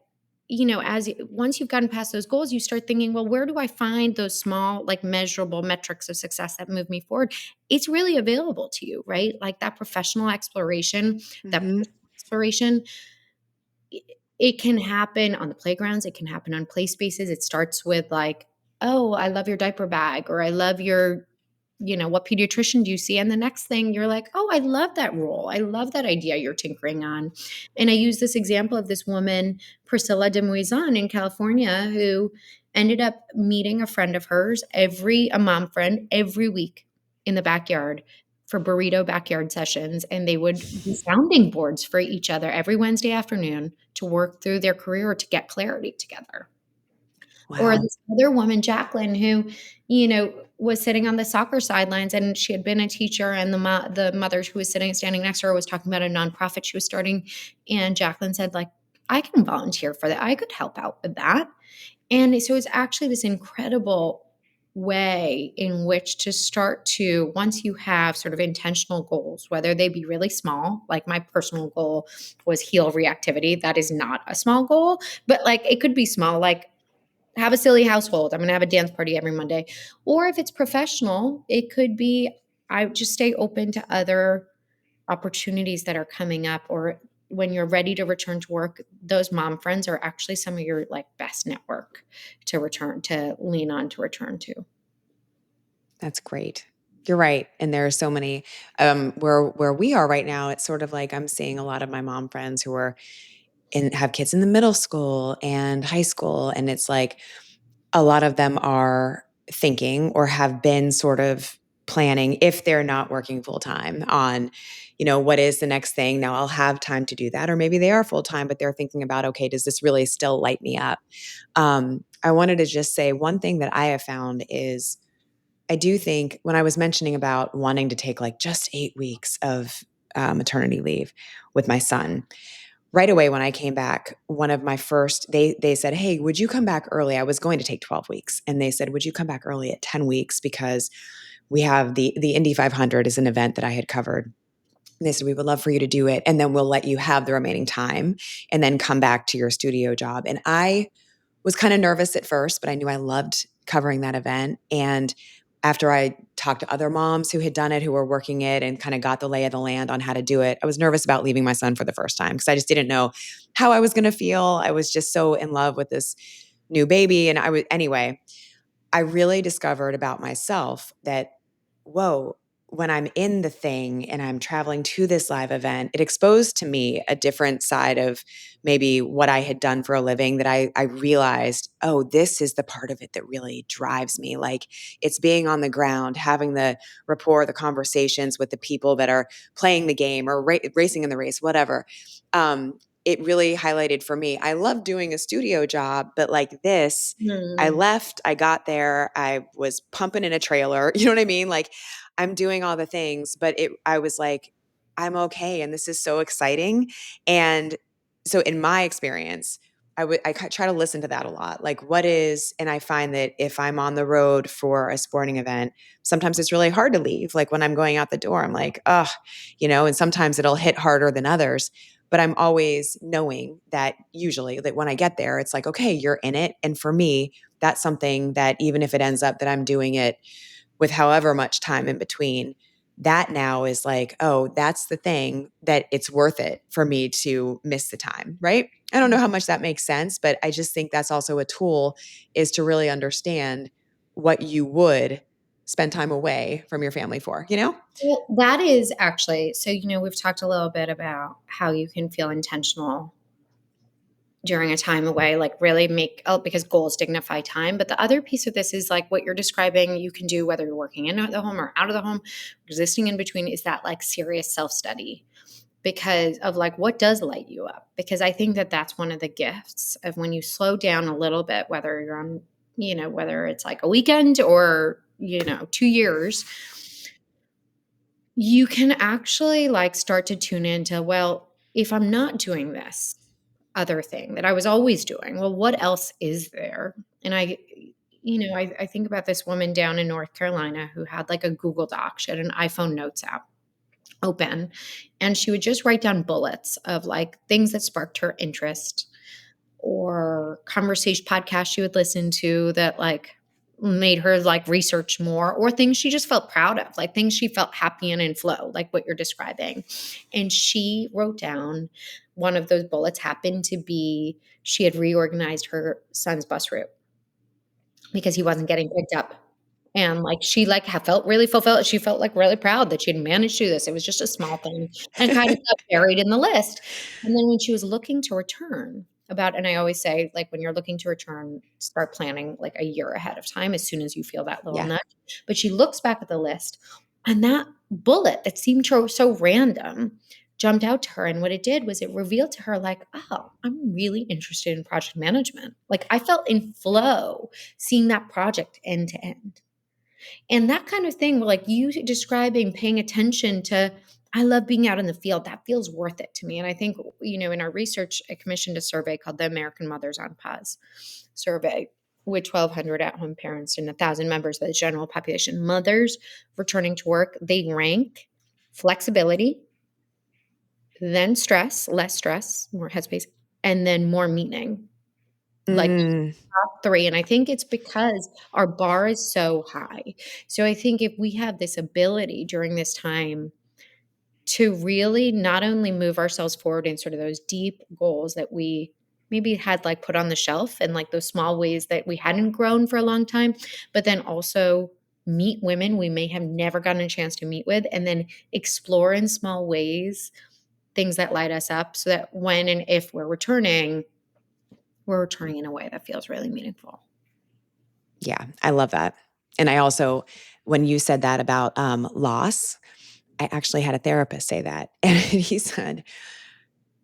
once you've gotten past those goals, you start thinking, well, where do I find those small, like, measurable metrics of success that move me forward? It's really available to you, right? Like that professional exploration, that Mhm. personal exploration, it can happen on the playgrounds. It can happen on play spaces. It starts with like, oh, I love your diaper bag, or I love your what pediatrician do you see? And the next thing you're like, oh, I love that role. I love that idea you're tinkering on. And I use this example of this woman, Priscilla de Muizan in California, who ended up meeting a friend of hers, a mom friend, every week in the backyard for burrito backyard sessions. And they would be sounding boards for each other every Wednesday afternoon to work through their career or to get clarity together. Or Wow. this other woman, Jacqueline, who, was sitting on the soccer sidelines, and she had been a teacher, and the mother who was standing next to her was talking about a nonprofit she was starting, and Jacqueline said, like, I can volunteer for that. I could help out with that. And so it's actually this incredible way in which to start to, once you have sort of intentional goals, whether they be really small, like my personal goal was heal reactivity. That is not a small goal, but like it could be small, like have a silly household. I'm going to have a dance party every Monday. Or if it's professional, it could be I just stay open to other opportunities that are coming up. Or when you're ready to return to work, those mom friends are actually some of your like best network to lean on to return to. That's great. You're right. And there are so many where we are right now, it's sort of like I'm seeing a lot of my mom friends who are have kids in the middle school and high school. And it's like a lot of them are thinking or have been sort of planning, if they're not working full time, on, what is the next thing? Now I'll have time to do that. Or maybe they are full time, but they're thinking about, okay, does this really still light me up? I wanted to just say one thing that I have found is I do think when I was mentioning about wanting to take like just 8 weeks of maternity leave with my son, right away when I came back, one of my first, they said, "Hey, would you come back early?" I was going to take 12 weeks, and they said, "Would you come back early at 10 weeks because we have the Indy 500 is an event that I had covered." And they said, "We would love for you to do it, and then we'll let you have the remaining time, and then come back to your studio job." And I was kind of nervous at first, but I knew I loved covering that event. And after I talked to other moms who had done it, who were working it and kind of got the lay of the land on how to do it, I was nervous about leaving my son for the first time because I just didn't know how I was going to feel. I was just so in love with this new baby. And anyway, I really discovered about myself that, whoa, when I'm in the thing and I'm traveling to this live event, it exposed to me a different side of maybe what I had done for a living that I realized, oh, this is the part of it that really drives me. Like it's being on the ground, having the rapport, the conversations with the people that are playing the game or racing in the race, whatever. It really highlighted for me. I love doing a studio job, but like this, I Hmm. left, I got there, I was pumping in a trailer, you know what I mean? Like I'm doing all the things, but I was like, I'm okay. And this is so exciting. And so in my experience, I try to listen to that a lot. Like what is, and I find that if I'm on the road for a sporting event, sometimes it's really hard to leave. Like when I'm going out the door, I'm like, oh, and sometimes it'll hit harder than others. But I'm always knowing that usually that when I get there, it's like, okay, you're in it. And for me, that's something that even if it ends up that I'm doing it with however much time in between, that now is like, oh, that's the thing that it's worth it for me to miss the time, right? I don't know how much that makes sense, but I just think that's also a tool is to really understand what you would spend time away from your family for, you know? Well, that is actually so, we've talked a little bit about how you can feel intentional during a time away, like really because goals dignify time. But the other piece of this is like what you're describing, you can do whether you're working in the home or out of the home, existing in between, is that like serious self study because of like what does light you up. Because I think that that's one of the gifts of when you slow down a little bit, whether you're on, whether it's like a weekend or, 2 years, you can actually like start to tune into, well, if I'm not doing this other thing that I was always doing, well, what else is there? And I think about this woman down in North Carolina who had like a Google Doc. She had an iPhone Notes app open, and she would just write down bullets of like things that sparked her interest or conversation podcasts she would listen to that like made her like research more, or things she just felt proud of, like things she felt happy in and flow, like what you're describing. And she wrote down one of those bullets happened to be she had reorganized her son's bus route because he wasn't getting picked up And, like, she, like, felt really fulfilled. She felt, like, really proud that she'd managed to do this. It was just a small thing and kind of got buried in the list. And then when she was looking to return and I always say, like, when you're looking to return, start planning, like, a year ahead of time as soon as you feel that little Yeah. nudge. But she looks back at the list, and that bullet that seemed so random jumped out to her, and what it did was it revealed to her, like, "Oh, I'm really interested in project management." Like, I felt in flow seeing that project end to end. And that kind of thing, like you describing paying attention to, I love being out in the field. That feels worth it to me. And I think, in our research, I commissioned a survey called the American Mothers on Pause survey with 1,200 at home parents and 1,000 members of the general population. Mothers returning to work, they rank flexibility, then stress, more headspace, and then more meaning. Like Mm, top 3, and I think it's because our bar is so high. So I think if we have this ability during this time to really not only move ourselves forward in sort of those deep goals that we maybe had, like, put on the shelf and, like, those small ways that we hadn't grown for a long time, but then also meet women we may have never gotten a chance to meet with, and then explore in small ways things that light us up so that when and if we're returning in a way that feels really meaningful. yeah, I love that. And I also, when you said that about loss, I actually had a therapist say that. And he said,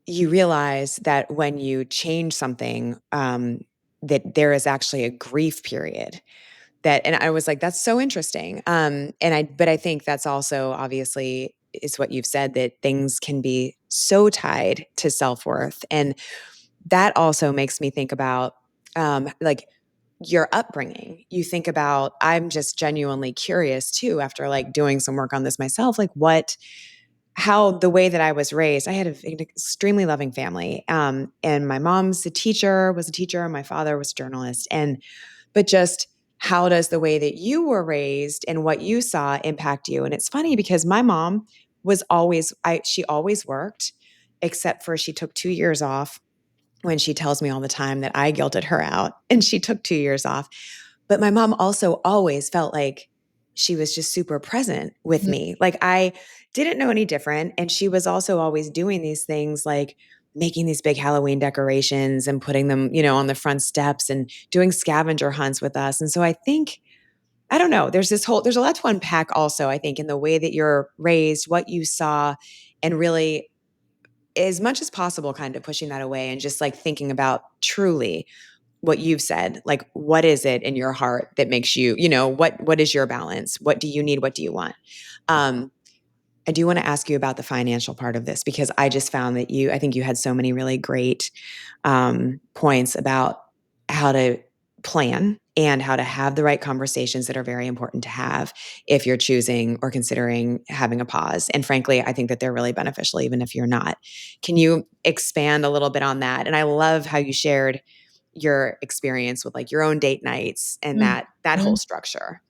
you realize that when you change something, that there is actually a grief period that, and I was like, that's so interesting. But I think that's also obviously is what you've said, that things can be so tied to self-worth. And that also makes me think about, like, your upbringing. You think about, I'm just genuinely curious too, after like doing some work on this myself, like how the way that I was raised, I had an extremely loving family. And my mom's was a teacher, and my father was a journalist. But just how does the way that you were raised and what you saw impact you? And it's funny because my mom she always worked, except for she took 2 years off, when she tells me all the time that I guilted her out, and she took 2 years off. But my mom also always felt like she was just super present with Mm, me. Like, I didn't know any different. And she was also always doing these things, like making these big Halloween decorations and putting them, on the front steps, and doing scavenger hunts with us. And so I think, I don't know, there's a lot to unpack also, I think, in the way that you're raised, what you saw, and really, as much as possible, kind of pushing that away and just like thinking about truly what you've said, like, what is it in your heart that makes you, what is your balance? What do you need? What do you want? Um, I do want to ask you about the financial part of this, because I just found that I think you had so many really great points about how to plan and how to have the right conversations that are very important to have if you're choosing or considering having a pause. And frankly, I think that they're really beneficial even if you're not. Can you expand a little bit on that? And I love how you shared your experience with like your own date nights and that whole mhm. structure.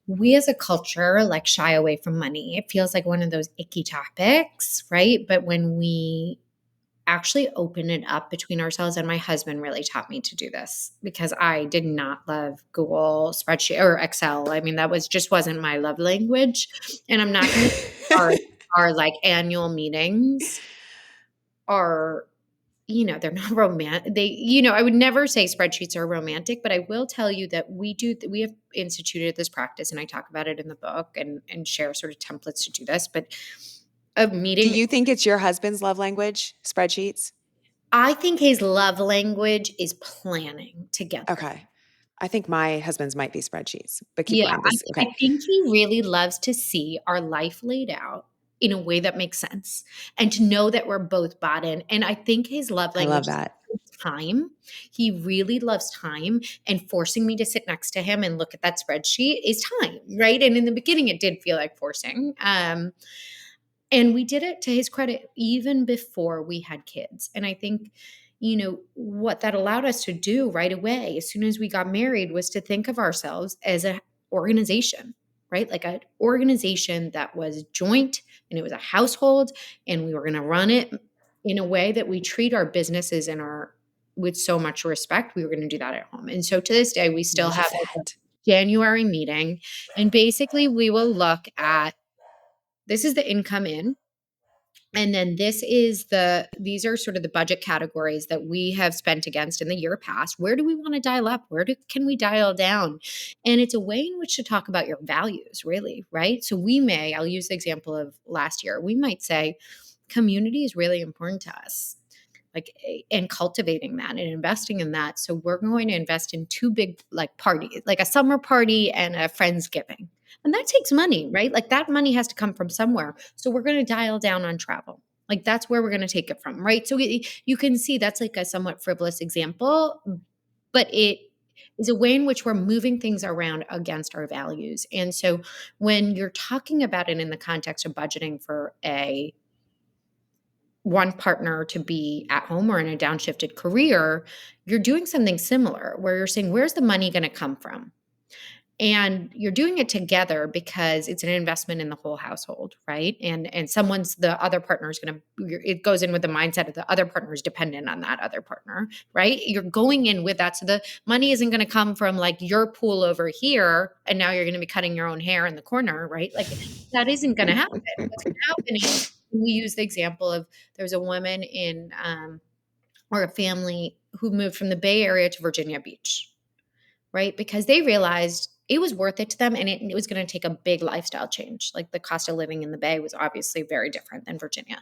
We as a culture, like, shy away from money. It feels like one of those icky topics, right? But when we actually open it up between ourselves, and my husband really taught me to do this because I did not love Google spreadsheet or Excel. I mean, that wasn't my love language. And I'm not going to our like annual meetings are, they're not romantic. I would never say spreadsheets are romantic, but I will tell you that we have instituted this practice, and I talk about it in the book and share sort of templates to do this. But a Do meeting, you think it's your husband's love language, spreadsheets? I think his love language is planning together. Okay. I think my husband's might be spreadsheets, but keep Yeah, going. I This I okay. think he really loves to see our life laid out in a way that makes sense and to know that we're both bought in, and I think his love I love language is that. time. He really loves time, and forcing me to sit next to him and look at that spreadsheet is time, right? And in the beginning, it did feel like forcing, and we did it, to his credit, even before we had kids. And I think, what that allowed us to do right away, as soon as we got married, was to think of ourselves as an organization, right? Like an organization that was joint, and it was a household, and we were going to run it in a way that we treat our businesses with so much respect. We were going to do that at home. And so to this day, we still Love have like that. January meeting. And basically, we will look at this is the income in. And then these are sort of the budget categories that we have spent against in the year past. Where do we want to dial up? Can we dial down? And it's a way in which to talk about your values, really, right? So I'll use the example of last year. We might say community is really important to us, and cultivating that and investing in that. So we're going to invest in two big like parties, like a summer party and a Friendsgiving. And that takes money, right? Like that money has to come from somewhere. So we're going to dial down on travel. Like that's where we're going to take it from, right? So you can see that's like a somewhat frivolous example, but it is a way in which we're moving things around against our values. And so when you're talking about it in the context of budgeting for a one partner to be at home or in a downshifted career, you're doing something similar where you're saying, where's the money going to come from? And you're doing it together because it's an investment in the whole household, right? And the other partner is going to, it goes in with the mindset of the other partner is dependent on that other partner, right? You're going in with that. So the money isn't going to come from like your pool over here. And now you're going to be cutting your own hair in the corner, right? Like that isn't going to happen. What's going to happen is we use the example of there's a woman or a family who moved from the Bay Area to Virginia Beach, right? Because they realized it was worth it to them and it was going to take a big lifestyle change. Like the cost of living in the Bay was obviously very different than Virginia.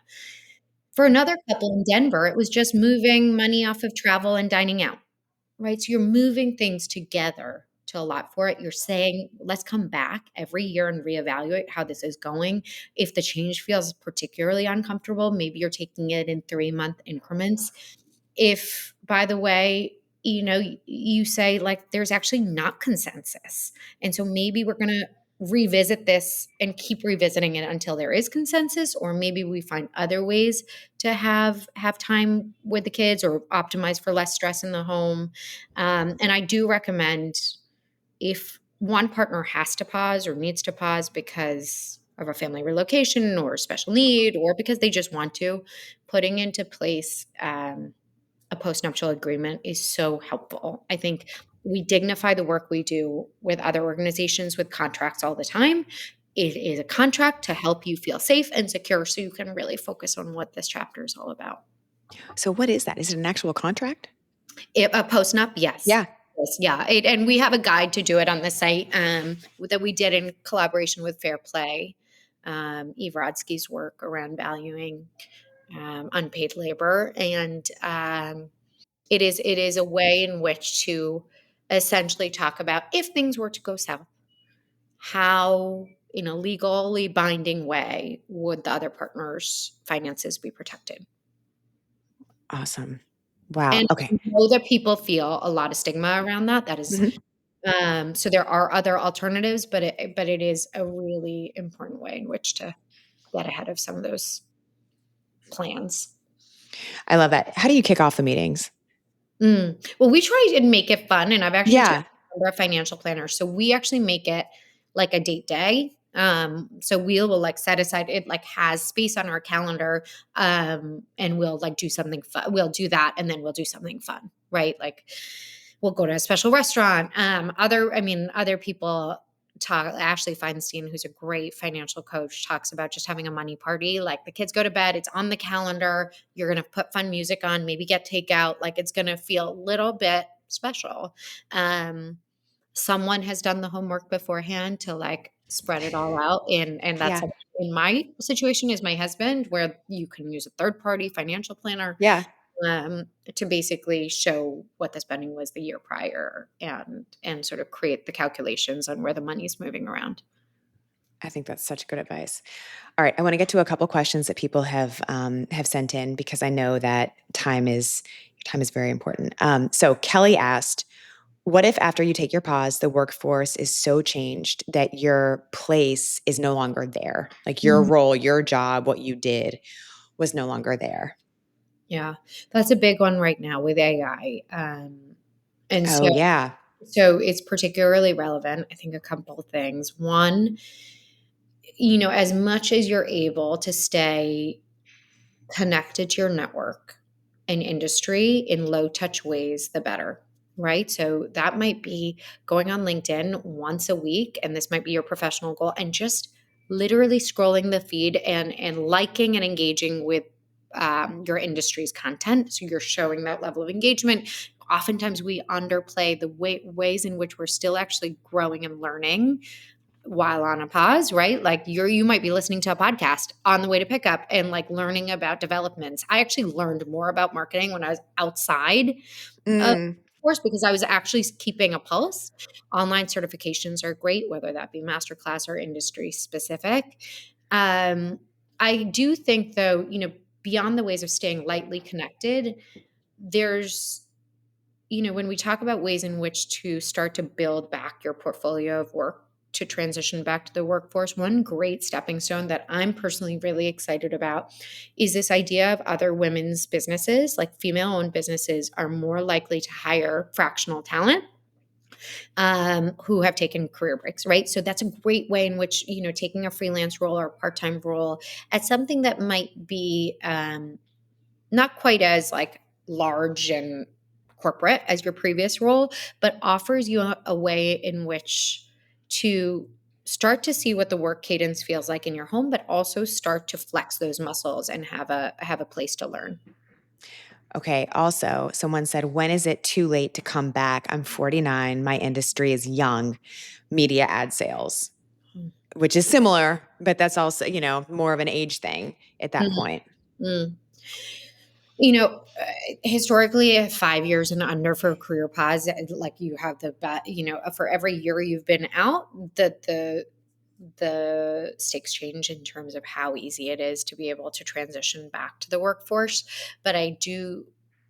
For another couple in Denver, it was just moving money off of travel and dining out, right? So you're moving things together to allot for it. You're saying, let's come back every year and reevaluate how this is going. If the change feels particularly uncomfortable, maybe you're taking it in 3-month increments. If, by the way, you say like there's actually not consensus. And so maybe we're going to revisit this and keep revisiting it until there is consensus, or maybe we find other ways to have time with the kids or optimize for less stress in the home. And I do recommend if one partner has to pause or needs to pause because of a family relocation or special need, or because they just want to, putting into place a postnuptial agreement is so helpful. I think we dignify the work we do with other organizations with contracts all the time. It is a contract to help you feel safe and secure so you can really focus on what this chapter is all about. So what is that? Is it an actual contract? A postnup, yes. Yeah. Yes, yeah. And we have a guide to do it on the site that we did in collaboration with Fair Play, Eve Rodsky's work around valuing unpaid labor. And it is a way in which to essentially talk about if things were to go south, how in a legally binding way would the other partner's finances be protected. Awesome. Wow. And Okay. I know that people feel a lot of stigma around that. That is, Mhm. so there are other alternatives, but it is a really important way in which to get ahead of some of those plans. I love that. How do you kick off the meetings? Well, we try and make it fun, and I've actually trained Yeah. a number of financial planners, so we actually make it like a date day. So we'll like set aside it like has space on our calendar, and we'll like do something fun. We'll do that, and then we'll do something fun, right? Like we'll go to a special restaurant. Other people talk. Ashley Feinstein, who's a great financial coach, talks about just having a money party. Like the kids go to bed, it's on the calendar. You're going to put fun music on, maybe get takeout. Like it's going to feel a little bit special. Someone has done the homework beforehand to like spread it all out. And that's Yeah. in my situation is my husband, where you can use a third party financial planner Yeah. to basically show what the spending was the year prior and sort of create the calculations on where the money's moving around. I think that's such good advice. All right, I want to get to a couple questions that people have sent in because I know that time is very important. So Kelly asked, "What if after you take your pause, the workforce is so changed that your place is no longer there? Like your Mhm. role, your job, what you did was no longer there." Yeah, that's a big one right now with AI. And Oh yeah, so it's particularly relevant. I think a couple of things. One, as much as you're able to stay connected to your network and industry in low touch ways, the better, right? So that might be going on LinkedIn once a week, and this might be your professional goal, and just literally scrolling the feed and liking and engaging with your industry's content. So you're showing that level of engagement. Oftentimes we underplay the ways in which we're still actually growing and learning while on a pause, right? Like you might be listening to a podcast on the way to pick up and like learning about developments. I actually learned more about marketing when I was outside of Mm. course, because I was actually keeping a pulse. Online certifications are great, whether that be masterclass or industry specific. Um, I do think, though, beyond the ways of staying lightly connected, there's, when we talk about ways in which to start to build back your portfolio of work to transition back to the workforce, one great stepping stone that I'm personally really excited about is this idea of other women's businesses, like female owned businesses, are more likely to hire fractional talent who have taken career breaks, right? So that's a great way in which, taking a freelance role or a part time role at something that might be not quite as like large and corporate as your previous role, but offers you a way in which to start to see what the work cadence feels like in your home, but also start to flex those muscles and have a place to learn. Okay. Also, someone said, when is it too late to come back? I'm 49. My industry is young, media ad sales, which is similar, but that's also, more of an age thing at that Mm, point. mm. You know, historically, 5 years and under for a career pause, like you have for every year you've been out, the stakes change in terms of how easy it is to be able to transition back to the workforce. But I do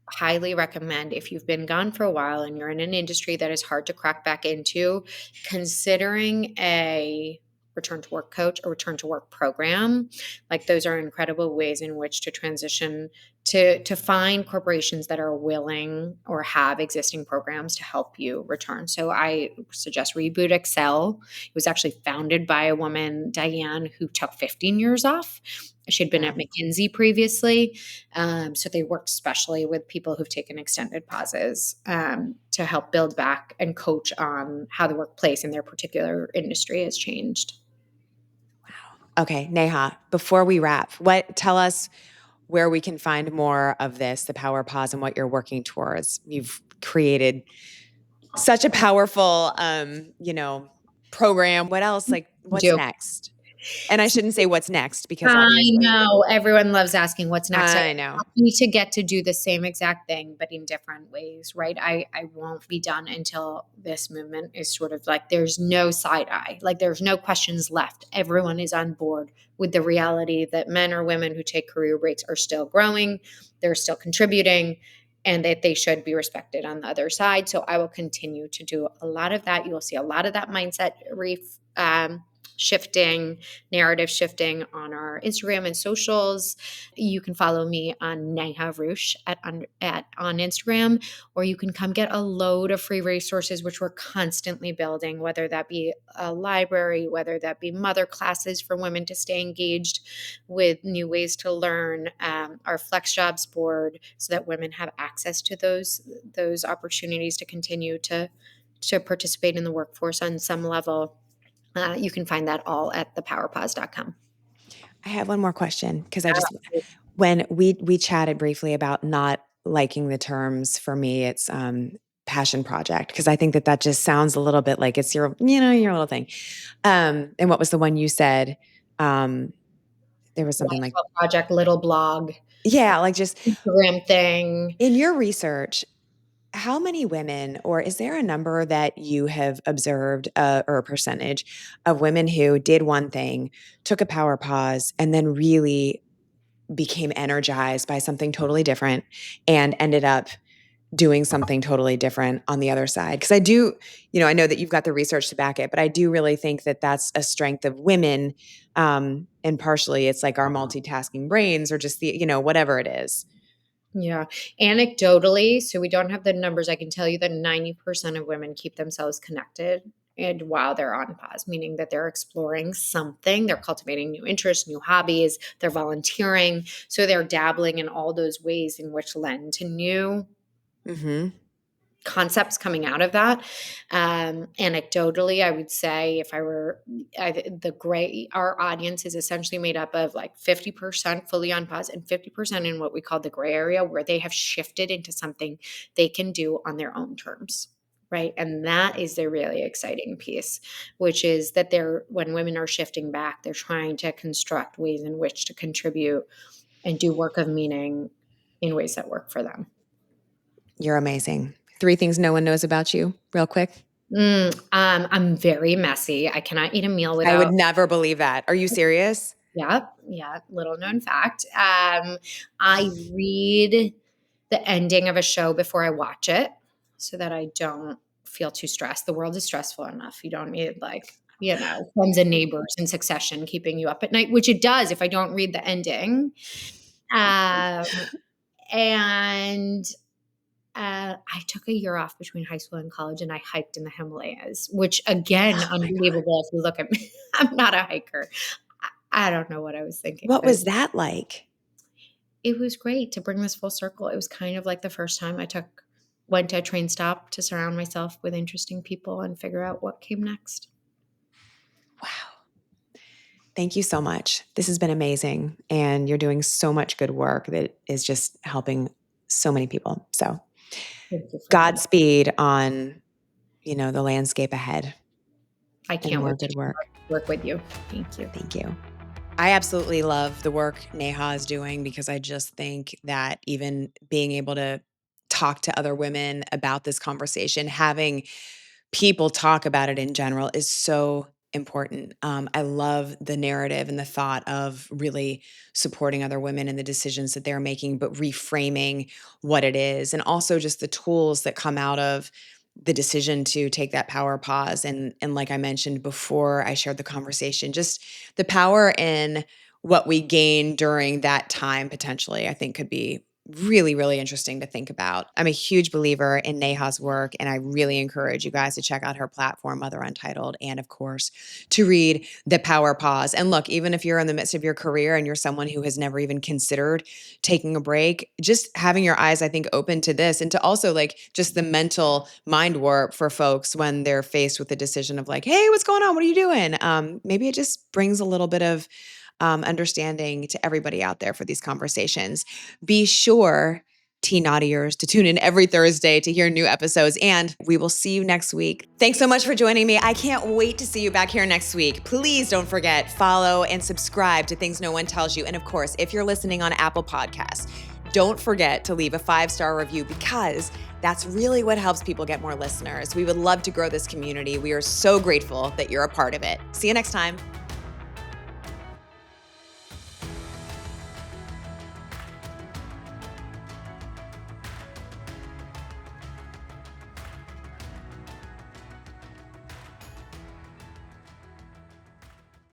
highly recommend, if you've been gone for a while and you're in an industry that is hard to crack back into, considering a return to work coach or return to work program. Like those are incredible ways in which to transition to find corporations that are willing or have existing programs to help you return. So I suggest Reboot Excel. It was actually founded by a woman, Diane, who took 15 years off. She'd been Wow. at McKinsey previously. So they work especially with people who've taken extended pauses to help build back and coach on how the workplace in their particular industry has changed. Okay, Neha, before we wrap, tell us where we can find more of this, the power pause, and what you're working towards. You've created such a powerful program. What else? Like, what's Do. next? And I shouldn't say what's next because I obviously know everyone loves asking what's next. I I know. want you to get to do the same exact thing, but in different ways, right? I won't be done until this movement is sort of like there's no side eye, like there's no questions left. Everyone is on board with the reality that men or women who take career breaks are still growing, they're still contributing, and that they should be respected on the other side. So I will continue to do a lot of that. You will see a lot of that mindset shifting, narrative shifting on our Instagram and socials. You can follow me on Neha Ruch on Instagram, or you can come get a load of free resources, which we're constantly building, whether that be a library, whether that be mother classes for women to stay engaged with new ways to learn, our Flex Jobs board, so that women have access to those opportunities to continue to participate in the workforce on some level. You can find that all at thepowerpause.com. I have one more question because when we chatted briefly about not liking the terms, for me it's passion project, because I think that just sounds a little bit like it's your little thing. And what was the one you said? There was something like, Lifestyle project, little blog, yeah, like just Instagram thing. in your research, how many women, or is there a number that you have observed, or a percentage of women who did one thing, took a power pause, and then really became energized by something totally different and ended up doing something totally different on the other side? Because I know that you've got the research to back it, but I do really think that that's a strength of women. And partially it's like our multitasking brains, or just whatever it is. Yeah. Anecdotally, so we don't have the numbers. I can tell you that 90% of women keep themselves connected and while they're on pause, meaning that they're exploring something, they're cultivating new interests, new hobbies, they're volunteering. So they're dabbling in all those ways in which lend to new Mm-hmm. concepts coming out of that. Anecdotally, I would say if I were our audience is essentially made up of like 50% fully on pause and 50% in what we call the gray area, where they have shifted into something they can do on their own terms. Right. And that is the really exciting piece, which is that when women are shifting back, they're trying to construct ways in which to contribute and do work of meaning in ways that work for them. You're amazing. 3 things no one knows about you, real quick. I'm very messy. I cannot eat a meal I would without. never believe that. Are you serious? Yep. Yeah. Little known fact. I read the ending of a show before I watch it so that I don't feel too stressed. The world is stressful enough. You don't need friends and neighbors in succession keeping you up at night, which it does if I don't read the ending. Um, and I took a year off between high school and college, and I hiked in the Himalayas, which again, Oh my God. unbelievable if you look at me. I'm not a hiker. I don't know what I was thinking, What but was that like? it was great to bring this full circle. It was kind of like the first time went to a train stop to surround myself with interesting people and figure out what came next. Wow. Thank you so much. This has been amazing. And you're doing so much good work that is just helping so many people. So Thank you for that. Godspeed on, the landscape ahead I and can't more wait to good work. work with you. Thank you. Thank you. I absolutely love the work Neha is doing because I just think that even being able to talk to other women about this conversation, having people talk about it in general is so important. I love the narrative and the thought of really supporting other women in the decisions that they're making, but reframing what it is. And also just the tools that come out of the decision to take that power pause. And like I mentioned before I shared the conversation, just the power in what we gain during that time potentially, I think could be really, really interesting to think about. I'm a huge believer in Neha's work, and I really encourage you guys to check out her platform, Mother Untitled, and of course, to read The Power Pause. And look, even if you're in the midst of your career and you're someone who has never even considered taking a break, just having your eyes, I think, open to this and to also like just the mental mind warp for folks when they're faced with the decision of like, hey, what's going on? What are you doing? Maybe it just brings a little bit of understanding to everybody out there for these conversations. Be sure, teen naughtiers, to tune in every Thursday to hear new episodes, and we will see you next week. Thanks so much for joining me. I can't wait to see you back here next week. Please don't forget, follow and subscribe to Things No One Tells You. And of course, if you're listening on Apple Podcasts, don't forget to leave a 5-star review because that's really what helps people get more listeners. We would love to grow this community. We are so grateful that you're a part of it. See you next time.